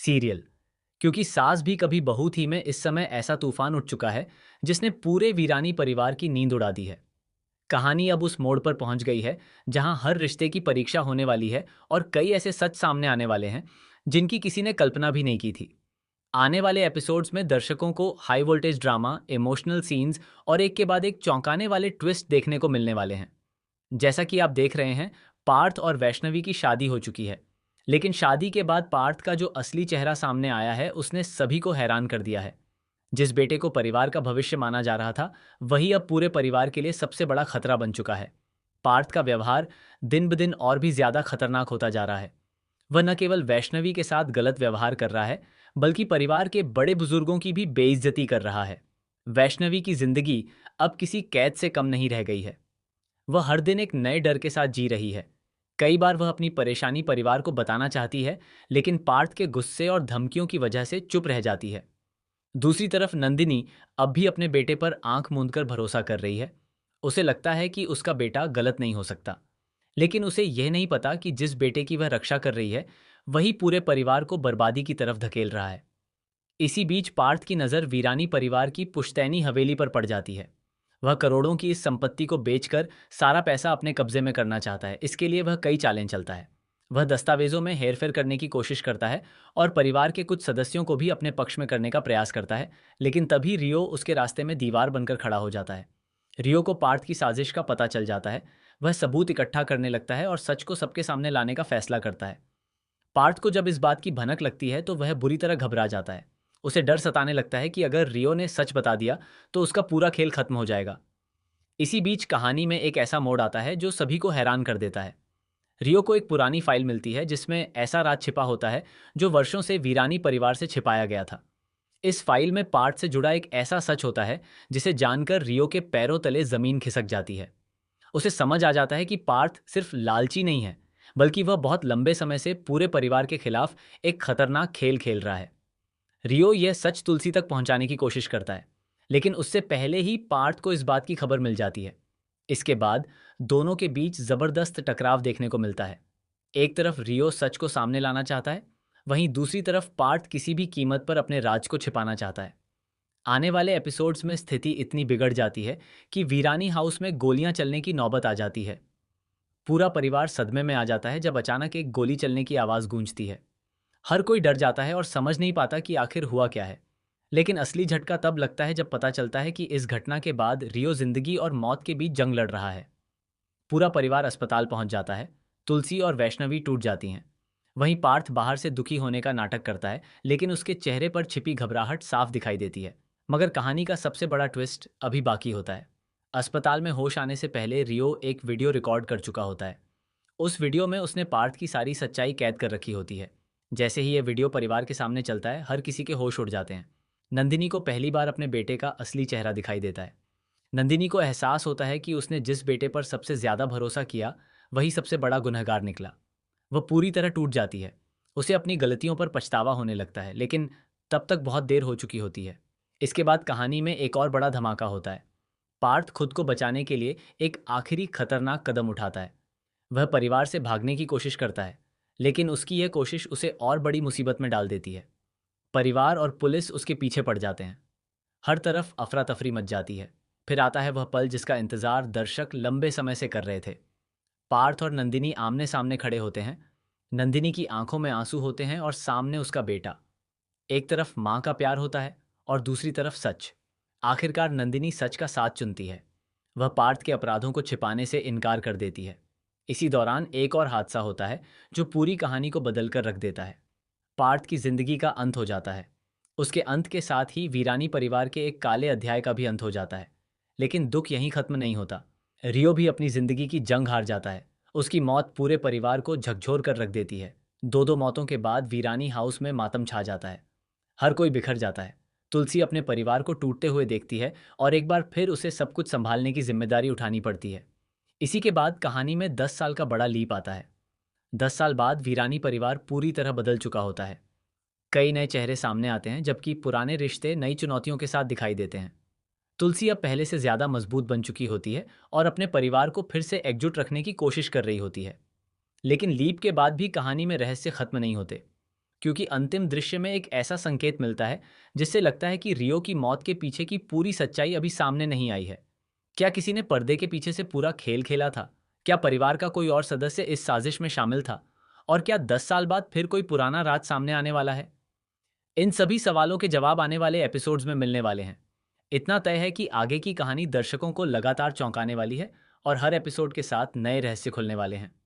Serial. क्योंकि सास भी कभी बहू थी में इस समय ऐसा तूफान उठ चुका है जिसने पूरे वीरानी परिवार की नींद उड़ा दी है। कहानी अब उस मोड़ पर पहुंच गई है जहां हर रिश्ते की परीक्षा होने वाली है और कई ऐसे सच सामने आने वाले हैं जिनकी किसी ने कल्पना भी नहीं की थी। आने वाले एपिसोड्स में दर्शकों को high voltage drama, emotional scenes और एक के बाद एक चौंकाने वाले ट्विस्ट देखने को मिलने वाले हैं। जैसा कि आप देख रहे हैं, पार्थ और वैष्णवी की शादी हो चुकी है। लेकिन शादी के बाद पार्थ का जो असली चेहरा सामने आया है उसने सभी को हैरान कर दिया है। जिस बेटे को परिवार का भविष्य माना जा रहा था, वही अब पूरे परिवार के लिए सबसे बड़ा खतरा बन चुका है। पार्थ का व्यवहार दिन ब दिन और भी ज्यादा खतरनाक होता जा रहा है। वह न केवल वैष्णवी के साथ गलत व्यवहार कर रहा है, बल्कि परिवार के बड़े बुजुर्गों की भी बेइज्जती कर रहा है। वैष्णवी की जिंदगी अब किसी कैद से कम नहीं रह गई है। वह हर दिन एक नए डर के साथ जी रही है। कई बार वह अपनी परेशानी परिवार को बताना चाहती है, लेकिन पार्थ के गुस्से और धमकियों की वजह से चुप रह जाती है। दूसरी तरफ नंदिनी अब भी अपने बेटे पर आंख मूंदकर भरोसा कर रही है। उसे लगता है कि उसका बेटा गलत नहीं हो सकता, लेकिन उसे यह नहीं पता कि जिस बेटे की वह रक्षा कर रही है, वही पूरे परिवार को बर्बादी की तरफ धकेल रहा है। इसी बीच पार्थ की नज़र वीरानी परिवार की पुश्तैनी हवेली पर पड़ जाती है। वह करोड़ों की इस संपत्ति को बेचकर सारा पैसा अपने कब्जे में करना चाहता है। इसके लिए वह कई चालें चलता है। वह दस्तावेजों में हेरफेर करने की कोशिश करता है और परिवार के कुछ सदस्यों को भी अपने पक्ष में करने का प्रयास करता है, लेकिन तभी रियो उसके रास्ते में दीवार बनकर खड़ा हो जाता है। रियो को पार्थ की साजिश का पता चल जाता है। वह सबूत इकट्ठा करने लगता है और सच को सबके सामने लाने का फैसला करता है। पार्थ को जब इस बात की भनक लगती है तो वह बुरी तरह घबरा जाता है। उसे डर सताने लगता है कि अगर रियो ने सच बता दिया तो उसका पूरा खेल खत्म हो जाएगा। इसी बीच कहानी में एक ऐसा मोड़ आता है जो सभी को हैरान कर देता है। रियो को एक पुरानी फाइल मिलती है जिसमें ऐसा राज छिपा होता है जो वर्षों से वीरानी परिवार से छिपाया गया था। इस फाइल में पार्थ से जुड़ा एक ऐसा सच होता है जिसे जानकर रियो के पैरों तले जमीन खिसक जाती है। उसे समझ आ जाता है कि पार्थ सिर्फ लालची नहीं है, बल्कि वह बहुत लंबे समय से पूरे परिवार के खिलाफ एक खतरनाक खेल खेल रहा है। रियो यह सच तुलसी तक पहुंचाने की कोशिश करता है, लेकिन उससे पहले ही पार्थ को इस बात की खबर मिल जाती है। इसके बाद दोनों के बीच जबरदस्त टकराव देखने को मिलता है। एक तरफ रियो सच को सामने लाना चाहता है, वहीं दूसरी तरफ पार्थ किसी भी कीमत पर अपने राज को छिपाना चाहता है। आने वाले एपिसोड्स में स्थिति इतनी बिगड़ जाती है कि वीरानी हाउस में गोलियां चलने की नौबत आ जाती है। पूरा परिवार सदमे में आ जाता है जब अचानक एक गोली चलने की आवाज़ गूंजती है। हर कोई डर जाता है और समझ नहीं पाता कि आखिर हुआ क्या है। लेकिन असली झटका तब लगता है जब पता चलता है कि इस घटना के बाद रियो जिंदगी और मौत के बीच जंग लड़ रहा है। पूरा परिवार अस्पताल पहुंच जाता है। तुलसी और वैष्णवी टूट जाती हैं। वहीं पार्थ बाहर से दुखी होने का नाटक करता है, लेकिन उसके चेहरे पर छिपी घबराहट साफ दिखाई देती है। मगर कहानी का सबसे बड़ा ट्विस्ट अभी बाकी होता है। अस्पताल में होश आने से पहले रियो एक वीडियो रिकॉर्ड कर चुका होता है। उस वीडियो में उसने पार्थ की सारी सच्चाई कैद कर रखी होती है। जैसे ही ये वीडियो परिवार के सामने चलता है, हर किसी के होश उड़ जाते हैं। नंदिनी को पहली बार अपने बेटे का असली चेहरा दिखाई देता है। नंदिनी को एहसास होता है कि उसने जिस बेटे पर सबसे ज्यादा भरोसा किया, वही सबसे बड़ा गुनहगार निकला। वह पूरी तरह टूट जाती है। उसे अपनी गलतियों पर पछतावा होने लगता है, लेकिन तब तक बहुत देर हो चुकी होती है। इसके बाद कहानी में एक और बड़ा धमाका होता है। पार्थ खुद को बचाने के लिए एक आखिरी खतरनाक कदम उठाता है। वह परिवार से भागने की कोशिश करता है, लेकिन उसकी यह कोशिश उसे और बड़ी मुसीबत में डाल देती है। परिवार और पुलिस उसके पीछे पड़ जाते हैं। हर तरफ अफरा तफरी मच जाती है। फिर आता है वह पल जिसका इंतजार दर्शक लंबे समय से कर रहे थे। पार्थ और नंदिनी आमने सामने खड़े होते हैं। नंदिनी की आंखों में आंसू होते हैं और सामने उसका बेटा। एक तरफ माँ का प्यार होता है और दूसरी तरफ सच। आखिरकार नंदिनी सच का साथ चुनती है। वह पार्थ के अपराधों को छिपाने से इनकार कर देती है। इसी दौरान एक और हादसा होता है जो पूरी कहानी को बदल कर रख देता है। पार्थ की जिंदगी का अंत हो जाता है। उसके अंत के साथ ही वीरानी परिवार के एक काले अध्याय का भी अंत हो जाता है। लेकिन दुख यहीं खत्म नहीं होता। रियो भी अपनी जिंदगी की जंग हार जाता है। उसकी मौत पूरे परिवार को झकझोर कर रख देती है। दो दो मौतों के बाद वीरानी हाउस में मातम छा जाता है। हर कोई बिखर जाता है। तुलसी अपने परिवार को टूटते हुए देखती है और एक बार फिर उसे सब कुछ संभालने की जिम्मेदारी उठानी पड़ती है। इसी के बाद कहानी में 10 साल का बड़ा लीप आता है। 10 साल बाद वीरानी परिवार पूरी तरह बदल चुका होता है। कई नए चेहरे सामने आते हैं, जबकि पुराने रिश्ते नई चुनौतियों के साथ दिखाई देते हैं। तुलसी अब पहले से ज्यादा मजबूत बन चुकी होती है और अपने परिवार को फिर से एकजुट रखने की कोशिश कर रही होती है। लेकिन लीप के बाद भी कहानी में रहस्य खत्म नहीं होते, क्योंकि अंतिम दृश्य में एक ऐसा संकेत मिलता है जिससे लगता है कि रियो की मौत के पीछे की पूरी सच्चाई अभी सामने नहीं आई है। क्या किसी ने पर्दे के पीछे से पूरा खेल खेला था? क्या परिवार का कोई और सदस्य इस साजिश में शामिल था? और क्या 10 साल बाद फिर कोई पुराना राज सामने आने वाला है? इन सभी सवालों के जवाब आने वाले एपिसोड्स में मिलने वाले हैं। इतना तय है कि आगे की कहानी दर्शकों को लगातार चौंकाने वाली है और हर एपिसोड के साथ नए रहस्य खुलने वाले हैं।